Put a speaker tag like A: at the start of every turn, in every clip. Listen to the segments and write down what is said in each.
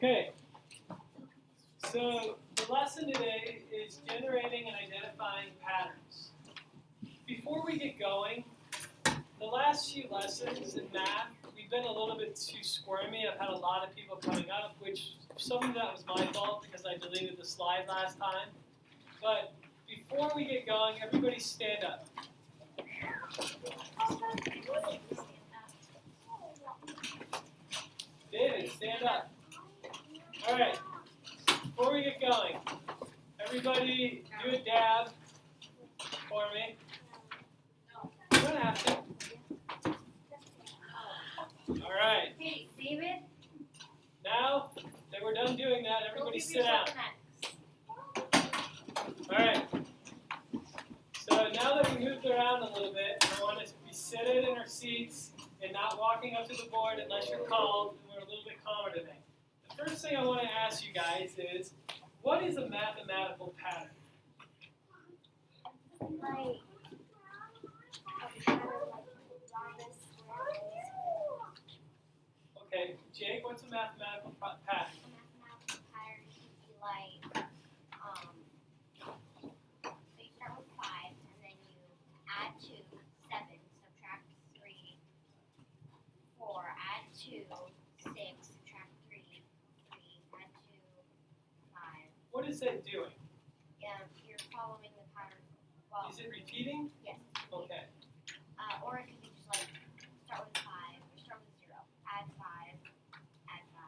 A: Okay, so the lesson today is generating and identifying patterns. Before we get going, the last few lessons in math, we've been a little bit too squirmy. I've had a lot of people coming up, which some of that was my fault because I deleted the slide last time. But before we get going, everybody stand up. David, stand up. All right, before we get going, everybody do a dab for me. You don't have to. All right.
B: Hey, David.
A: Now that we're done doing that, everybody sit down. All right. So now that we moved around a little bit, I want us to be seated in our seats and not walking up to the board unless you're called, and we're a little bit calmer today. The first thing I want to ask you guys is, what is a mathematical pattern?
B: Like a pattern like
A: Okay, Jake, what's a mathematical pattern?
B: A mathematical pattern could be like, so you start with 5, and then you add 2, 7, subtract 3, 4, add 2, 6, subtract 3, 3, add 2, 5.
A: What is that doing?
B: Yeah, you're following the pattern. Well,
A: Is it repeating?
B: yes.
A: Okay.
B: Or it could be just like start with 5, or start with 0, add 5, add 5, add 5,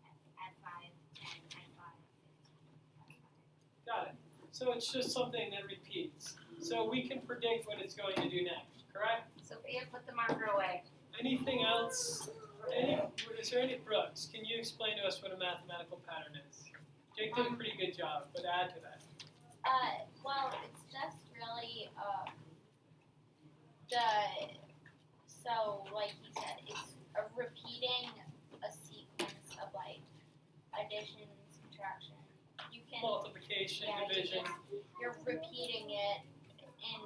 B: 10, add 5, 15, add 5.
A: Got it. So it's just something that repeats. So we can predict what it's going to do next, correct?
B: Sophia, put the marker away.
A: Anything else? Is there any, Brooks, can you explain to us what a mathematical pattern is? Jake did a pretty good job, but add to that.
B: Well, it's just really, so like he said, it's repeating a sequence of like addition, subtraction. You can,
A: Multiplication,
B: yeah,
A: division.
B: you're repeating it, and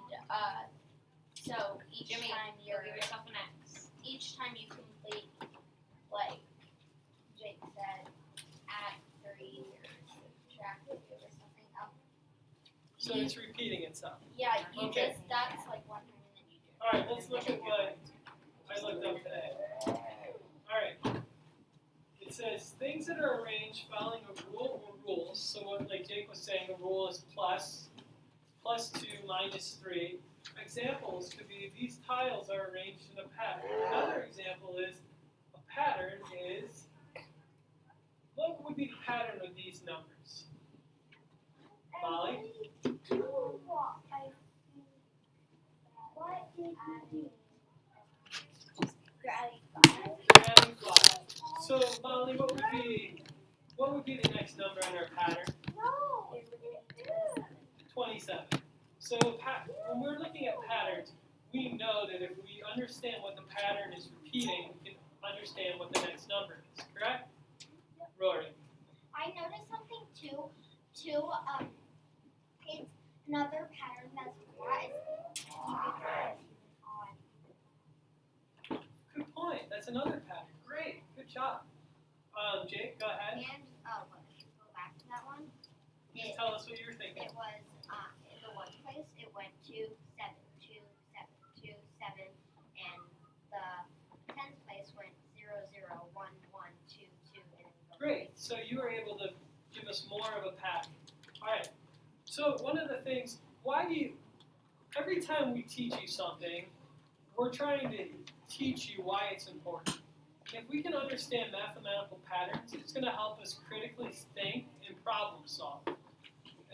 B: so each time you're give yourself an X. Each time you complete, like Jake said, add 3 or subtract 2 or something else.
A: So it's repeating itself.
B: Yeah, you
A: Okay.
B: just that's like one time and then you do it.
A: All right, let's look at what I looked up today. All right. It says things that are arranged following a rule or rules. So what, like Jake was saying, a rule is plus 2 minus 3. Examples could be these tiles are arranged in a pattern. Another example is a pattern is, what would be the pattern of these numbers? Molly? You're adding 5. So Molly, what would be the next number on our pattern? 27. So when we're looking at patterns, we know that if we understand what the pattern is repeating, we can understand what the next number is, correct? Rory.
C: I noticed something too. It's another pattern that's
A: Good point. That's another pattern. Great. Good job. Jake, go ahead.
B: And go back to that one.
A: Just tell us what you're thinking.
B: It was in the one place it went 2, 7, 2, 7, 2, 7, and the 10th place went 0, 0, 1, 1, 2, 2, and then the
A: Great. So you were able to give us more of a pattern. All right. So one of the things, every time we teach you something, we're trying to teach you why it's important. If we can understand mathematical patterns, it's going to help us critically think and problem solve.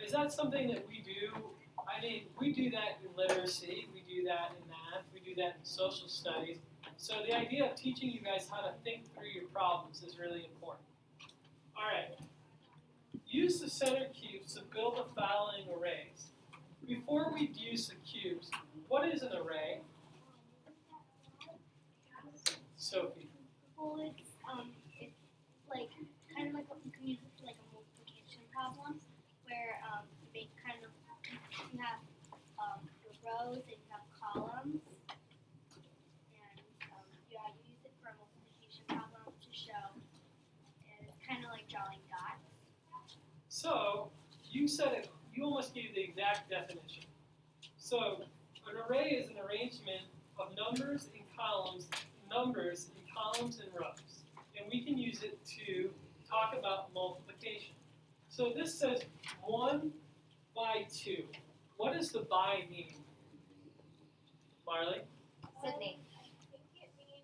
A: Is that something that we do? I mean, we do that in literacy, we do that in math, we do that in social studies. So the idea of teaching you guys how to think through your problems is really important. All right. Use the center cubes to build the following arrays. Before we use the cubes, what is an array? Sophie.
C: Well, it's like kind of like you can use it for like a multiplication problem where you make kind of you have your rows and you have columns, and you use it for a multiplication problem to show, and it's kind of like drawing dots.
A: So you said it. You almost gave the exact definition. So an array is an arrangement of numbers in columns and rows, and we can use it to talk about multiplication. So this says 1 by 2. What does the by mean? Marley?
B: Sydney,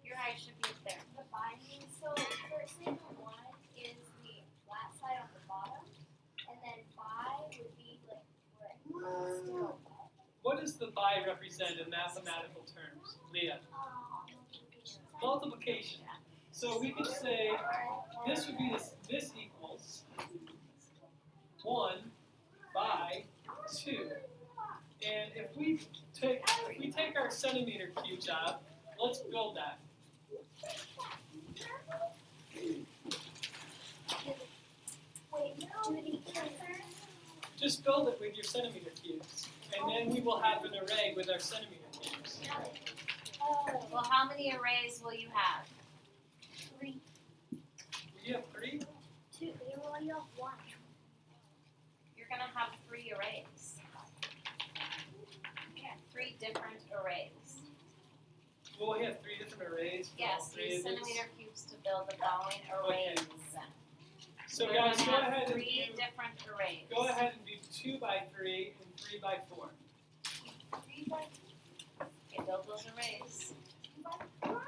B: your eye should be up there.
C: The by means, so firstly the 1 is the flat side on the bottom, and then by would be like where it's still
A: What does the by represent in mathematical terms? Leah? Multiplication. So we could say this would be this equals 1 by 2. And if we take our centimeter cubes out, let's build that.
C: Wait, do the cursor.
A: Just build it with your centimeter cubes. And then we will have an array with our centimeter cubes.
B: Well, how many arrays will you have?
C: 3,
A: Do you have 3?
C: 2. You only have 1.
B: You're going to have 3 arrays. Okay, 3 different arrays.
A: Well, we have 3 different arrays. For all
B: Yes,
A: 3
B: use
A: of these.
B: centimeter cubes to build the following arrays.
A: So
B: We're
A: guys,
B: gonna
A: go
B: have
A: ahead and
B: 3
A: do.
B: different arrays.
A: Go ahead and do 2 by 3 and 3 by 4.
C: 3 by
B: Okay, build those arrays.
C: 2 by 4.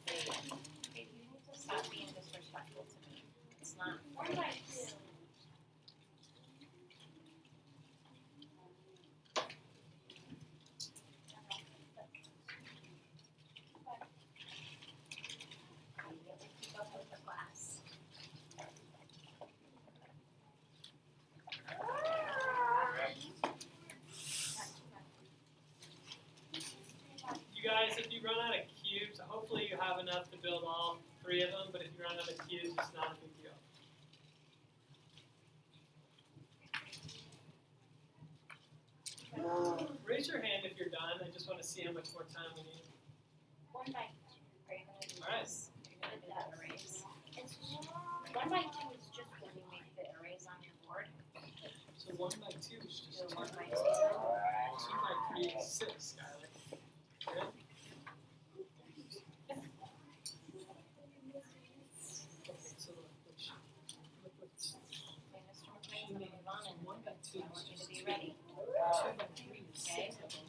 B: Babe, you need to stop being disrespectful to me. It's not
C: 1 by 2.
B: I'll be able to keep up with the class.
A: You guys, if you run out of cubes, hopefully you have enough to build all 3 of them, but if you run out of cubes, it's not a big deal. Raise your hand if you're done. I just want to see how much more time we need.
C: 1 by
B: Are you gonna do
A: All right.
B: this? Are you gonna do the arrays?
C: 2. It's 1 by 2 is just
B: Can you make the arrays on your board?
A: So 1 by 2 is just
B: Do
A: 2.
B: 1 by 2.
A: 2 by 3 is 6, Skylar. Good? Okay, so look what's
B: Okay, Mr. McLean's gonna move on and
A: 1 by 2
B: I
A: is
B: want you to
A: just
B: be
A: 2.
B: ready.
A: 2 by 3 is 6 of them.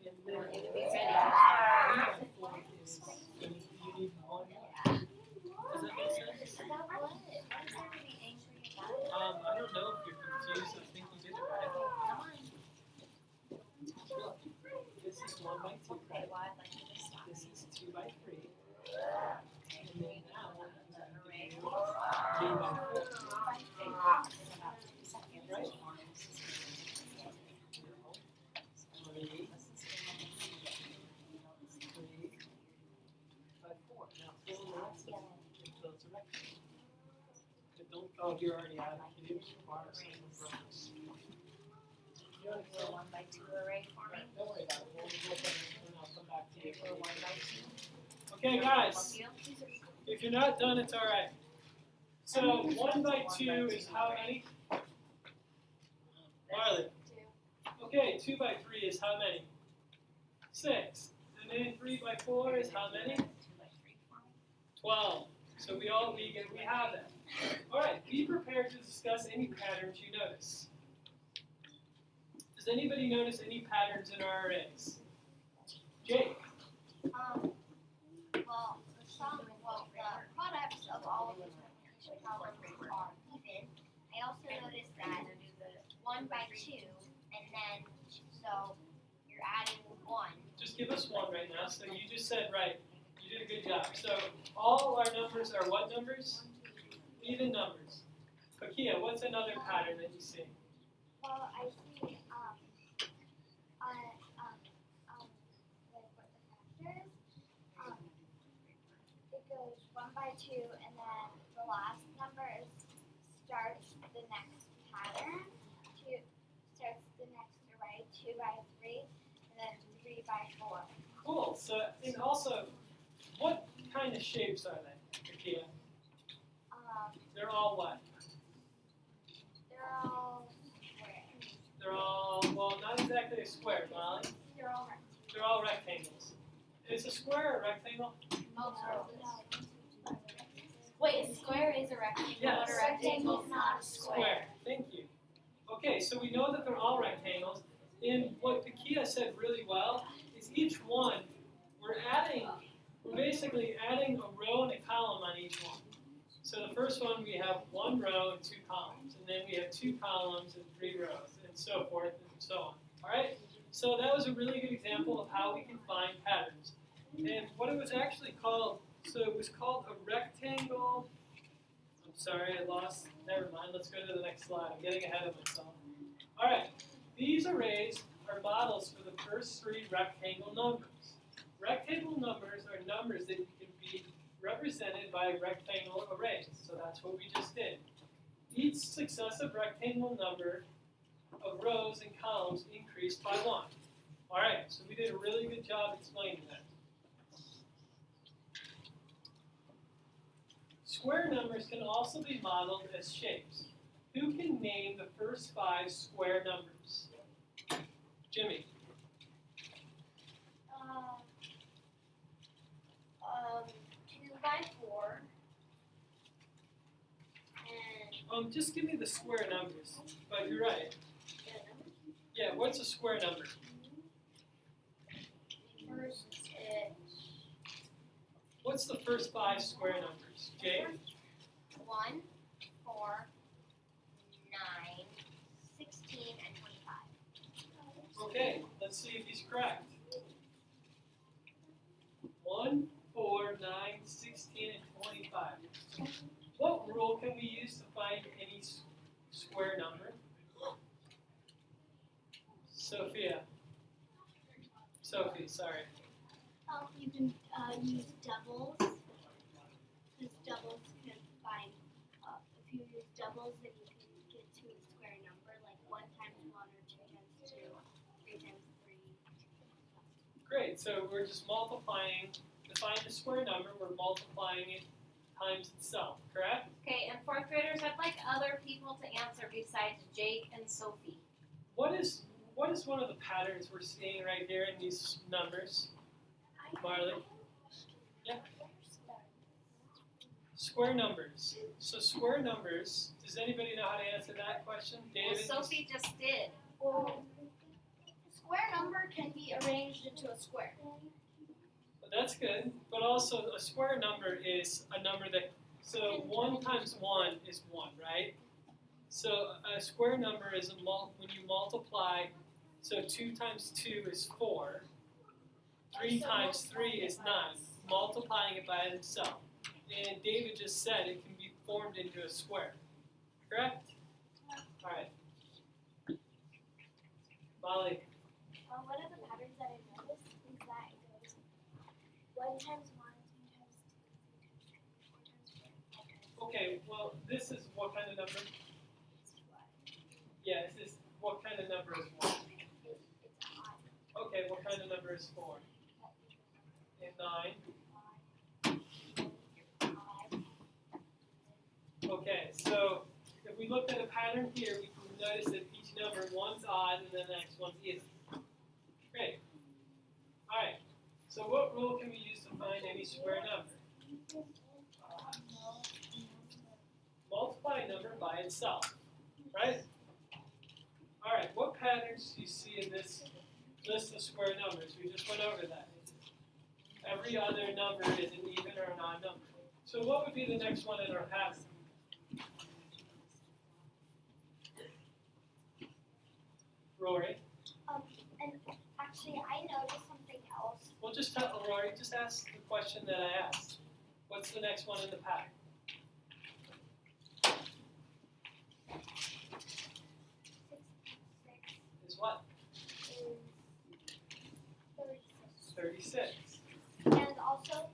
A: And
B: I want you
A: then
B: to be
A: 3
B: ready.
A: by 4 is, you need 1. Does that make sense?
C: About what? What is there to be angry about?
A: I don't know if you're confused. I think you did it right.
B: Come on.
A: Look, this is 1 by 2,
B: Okay,
A: right?
B: well, I'd like you to stop.
A: This is 2 by 3. And then now we're going
B: The
A: to
B: array.
A: do 3 by 4.
B: In about 2 seconds.
A: Right. 3 by 4. Now fill in the rest of them. Fill the rest. But don't, oh, you're already out of cubes. Bars and rows. You want to
B: Do a
A: fill
B: 1 by 2 array for me.
A: Don't worry about it. We'll look at it and I'll come back to you.
B: Do a 1 by 2.
A: Okay, guys.
B: Help you?
A: If you're not done, it's alright. So 1 by 2 is how many? Marley.
C: 2.
A: Okay, 2 by 3 is how many? 6. And then 3 by 4 is how many?
B: 2 by 3 for me.
A: 12. So we have that. Alright, be prepared to discuss any patterns you notice. Does anybody notice any patterns in our arrays? Jake.
C: Well, the products of all of these multiplication problems are even. I also noticed that 1 by 2, and then, so you're adding 1.
A: Just give us one right now. So you just said right. You did a good job. So all our numbers are what numbers? Even numbers. Kakia, what's another pattern that you see?
C: Well, I see, like what the factors, it goes 1 by 2, and then the last number starts the next pattern, starts the next array, 2 by 3, and then 3 by 4.
A: Cool. So and also, what kind of shapes are they, Kakia? square, Molly?
C: They're all rectangles.
A: They're all rectangles. Is a square a rectangle?
B: Wait, a square is a rectangle,
A: Yes.
B: but a rectangle is not a
A: Square. Thank you. Okay, so we know that they're all rectangles. And what Pakia said really well is each one, we're basically adding a row and a column on each one. So the first one we have one row and two columns, and then we have two columns and three rows, and so forth and so on. All right? So that was a really good example of how we can find patterns. And what it was actually called, so it was called a rectangle. I'm sorry, I lost. Never mind. Let's go to the next slide. I'm getting ahead of myself. All right. These arrays are models for the first three rectangle numbers. Rectangle numbers are numbers that can be represented by rectangle arrays. So that's what we just did. Each successive rectangle number of rows and columns increased by 1. All right, so we did a really good job explaining that. Square numbers can also be modeled as shapes. Who can name the first 5 square numbers? Jimmy.
C: 2 by 4. And
A: Just give me the square numbers. But you're right. Yeah, what's a square number?
C: first it's
A: What's the first 5 square numbers? Jay?
B: 1, 4, 9, 16, and 25.
A: Okay, let's see if he's correct. 1, 4, 9, 16, and 25. What rule can we use to find any square number? Sophie, sorry.
C: you can use doubles. Because doubles can find, if you use doubles, then you can get to a square number, like 1 times 1 or 2 times 2, 3 times 3.
A: Great, so we're just multiplying, to find a square number, we're multiplying it times itself, correct?
B: Okay, and 4th graders, I'd like other people to answer besides Jake and Sophie.
A: What is one of the patterns we're seeing right here in these numbers? Marley? Yeah. Square numbers. So square numbers, does anybody know how to answer that question? David?
B: Well, Sophie just did.
C: Well, a square number can be arranged into a square.
A: That's good, but also a square number is a number that, so 1 times 1 is 1, right? So a square number is when you multiply, so 2 times 2 is 4, 3 times 3 is 9, multiplying it by itself. And David just said it can be formed into a square, correct? All right. Molly.
C: One of the patterns that I noticed is that it goes 1 times 1, 2 times 2, 3 times 3, 4 times 4.
A: Okay, well, this is what kind of number? Yeah, this is what kind of number is 1?
C: It's odd.
A: Okay, what kind of number is 4? And 9? Okay, so if we looked at a pattern here, we can notice that each number, one's odd and then the next one's even. Great. All right, so what rule can we use to find any square number? Multiply a number by itself, right? All right, what patterns do you see in this list of square numbers? We just went over that. Every other number is an even or an odd number. So what would be the next one in our pattern? Rory?
C: And actually, I noticed something else.
A: Well, just tell Rory, just ask the question that I asked. What's the next one in the pattern?
C: 6
A: Is what?
C: is 36.
A: 36.
C: And also,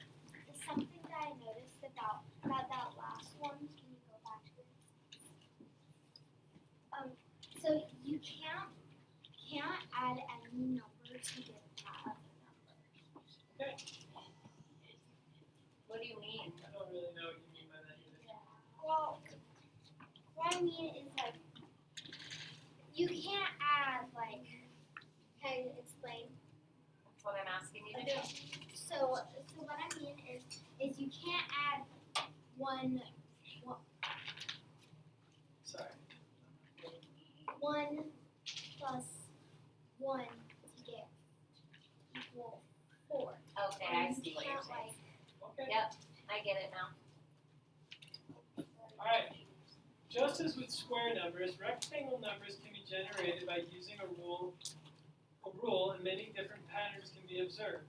C: something that I noticed about that last one. Can you go back to it? So you can't add any number to get that other number.
A: Okay.
B: What do you mean?
A: I don't really know what you mean by that either.
C: Well, what I mean is like you can't add like 10
B: I do.
C: So what I mean is you can't add one plus one to get equal 4.
B: Okay, I see what you're saying.
A: Okay.
B: Yep, I get it now.
A: Alright. Just as with square numbers, rectangle numbers can be generated by using a rule, and many different patterns can be observed.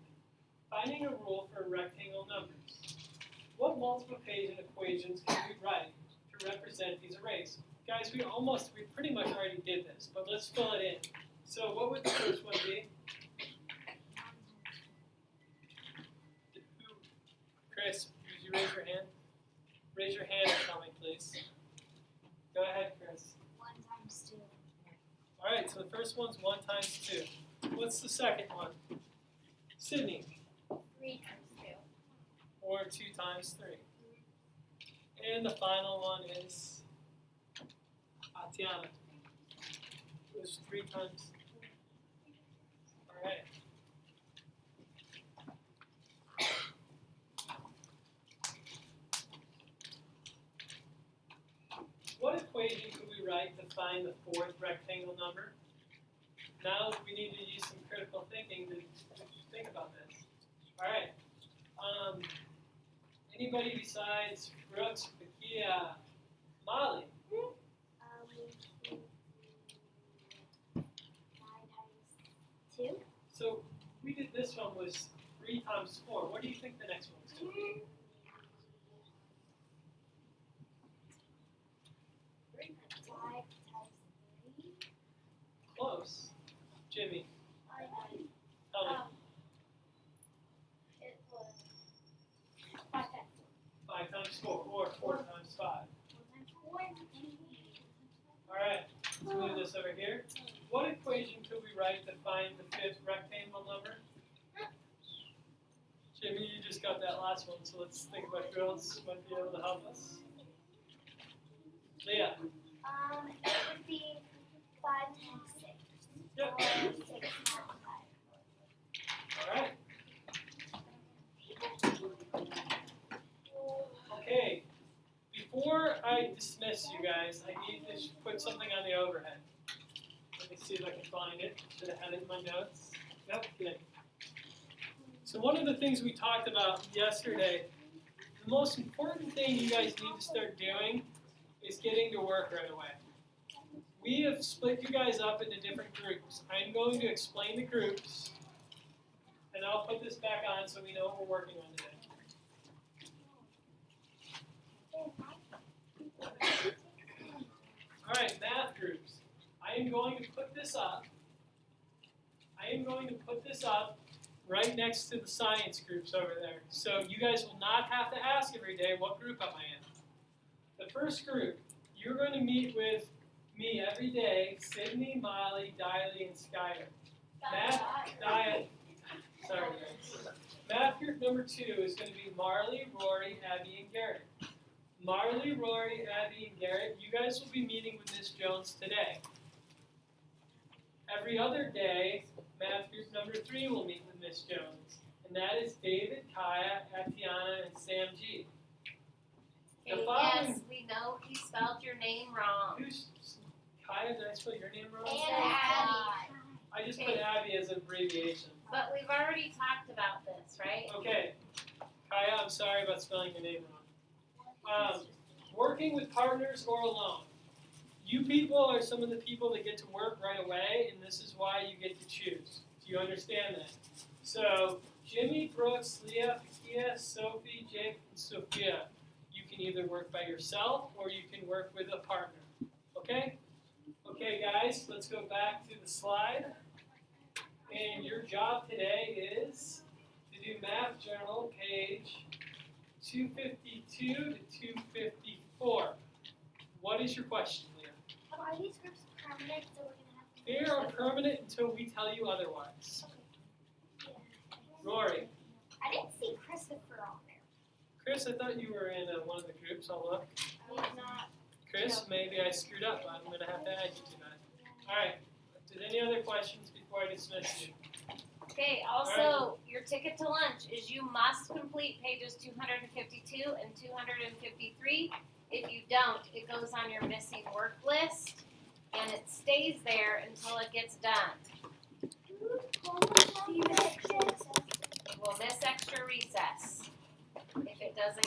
A: Finding a rule for rectangle numbers. What multiplication equations can we write to represent these arrays? Guys, we pretty much already did this, but let's fill it in. So what would the first one be? Chris, would you raise your hand? Raise your hand and tell me, please. Go ahead, Chris.
C: 1 times 2.
A: Alright, so the first one's 1 times 2. What's the second one? Sydney.
B: 3 times 2.
A: Or 2 times 3. And the final one is Tatiana. It was 3 times. Alright. What equation could we write to find the 4th rectangle number? Now we need to use some critical thinking to think about this. Alright. Anybody besides Brooks, Bakia, Molly?
C: 5 times 2.
A: So we did this one was 3 times 4. What do you think the next one's going to be?
C: 5 times 3.
A: Close. Jimmy,
C: I
A: tell me.
C: It was 5 times
A: 5 times 4 or 4 times 5.
C: 4.
A: Alright, let's move this over here. What equation could we write to find the 5th rectangle number? Jimmy, you just got that last one, so let's think about who else might be able to help us. Leah.
C: It would be 5 times 6.
A: Yep.
C: Or 6 times 5.
A: Alright. Okay. Before I dismiss you guys, I need to put something on the overhead. Let me see if I can find it. Should have had it in my notes. Yep, good. So one of the things we talked about yesterday, the most important thing you guys need to start doing is getting to work right away. We have split you guys up into different groups. I'm going to explain the groups, and I'll put this back on so we know what we're working on today. Alright, math groups. I am going to put this up. Right next to the science groups over there. So you guys will not have to ask every day, what group am I in? The first group, you're going to meet with me every day, Sydney, Molly, Diley, and Skyler. Math group number 2 is going to be Marley, Rory, Abby, and Garrett. Marley, Rory, Abby, and Garrett, you guys will be meeting with Ms. Jones today. Every other day, math group number 3 will meet with Ms. Jones. And that is David, Kaya, Atiana, and Sam G.
B: Okay, yes, we know you spelled your name wrong.
A: Kaya, did I spell your name wrong?
B: And Abby.
A: I just put Abby as an abbreviation.
B: But we've already talked about this, right?
A: Okay. Kaya, I'm sorry about spelling your name wrong. Working with partners or alone. You people are some of the people that get to work right away, and this is why you get to choose. Do you understand that? So, Jimmy, Brooks, Leah, Pakia, Sophie, Jake, and Sophia. You can either work by yourself or you can work with a partner. Okay? Okay, guys, let's go back to the slide. And your job today is to do Math Journal, page 252 to 254. What is your question, Leah?
C: Are these groups permanent, so we're going to have to...
A: They are permanent until we tell you otherwise. Rory.
C: I didn't see Christopher on there.
A: Chris, I thought you were in one of the groups. I'll look.
C: He's not.
A: Chris, maybe I screwed up. I'm going to have to add you to that. All right. Did any other questions before I dismiss you?
D: Okay, also, your ticket to lunch is you must complete pages 252 and 253. If you don't, it goes on your missing work list, and it stays there until it gets done. We'll miss extra recess if it doesn't